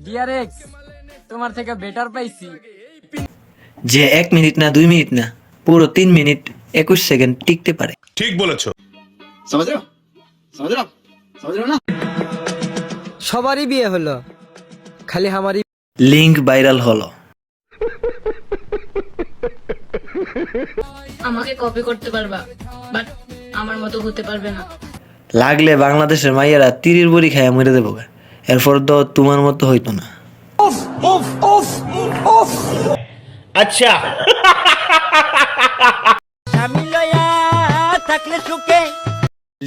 DRX তোমার থেকে better পাইছি। যে 1 মিনিট না 2 মিনিট না পুরো 3 মিনিট 21 সেকেন্ড টিকতে পারে। ঠিক বলেছো। समझ रहे हो समझ रहे हो ना। সবারই বিয়ে হলো, খালি আমারই। লিংক ভাইরাল হলো। আমাকে কপি করতে পারবা, বাট আমার মতো হতে পারবে না। লাগলে বাংলাদেশের মাইয়ারা তিরির বড়ি খায় মরে দেবো, এরপর তো তোমার মতো হইতো না। আচ্ছা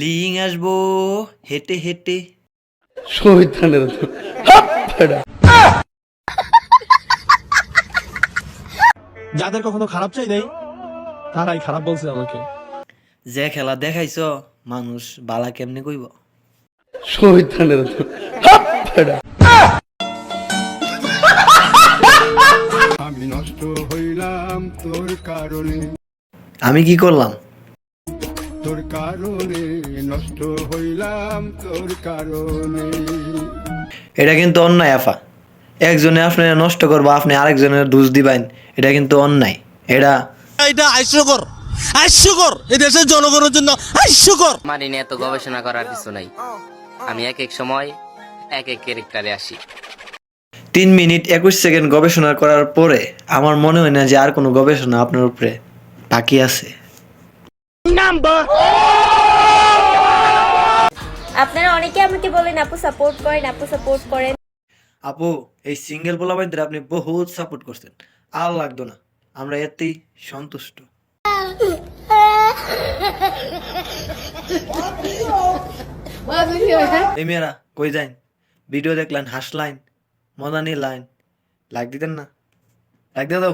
লিং আসবো হেঁটে হেঁটে। যাদের কখনো খারাপ চাই নাই তারাই খারাপ বলছে আমাকে। যে খেলা দেখাইছ মানুষ বালা কেমনে কইব। আমি নষ্ট হইলাম তোর কারণে, আমি কি করলাম? তোর কারণে নষ্ট হইলাম তোর কারণে। এটা কিন্তু অন্যায় আফা। একজনে আপনার নষ্ট করবো, আপনি আরেকজনের দোষ দিবেন, এটা কিন্তু অন্যায়। এটা হাস্যকর এই দেশের জনগণের জন্য হাস্যকর। আমার নিয়ে এত গবেষণা করার কিছু নাই, আমি এক এক সময় এক এক ক্যারেক্টারে আসি। 3 মিনিট 21 সেকেন্ড গবেষণা করার পরে আমার মনে হয় না যে আর কোনো গবেষণা আপনার উপরে বাকি আছে। আপনারা অনেকে আমাকে বলেন আপু সাপোর্ট করেন, আপু সাপোর্ট করেন। আপু এই সিঙ্গেল পোলাপাইনদের আপনি বহুত সাপোর্ট করছেন, আর লাগতো না, আমরা এতেই সন্তুষ্ট। এই মেয়েরা কই যাইন? ভিডিও দেখলেন, হাসলাইন, মজা নিলাইন, লাইক দিতেন না? লাইক দিয়ে দাও।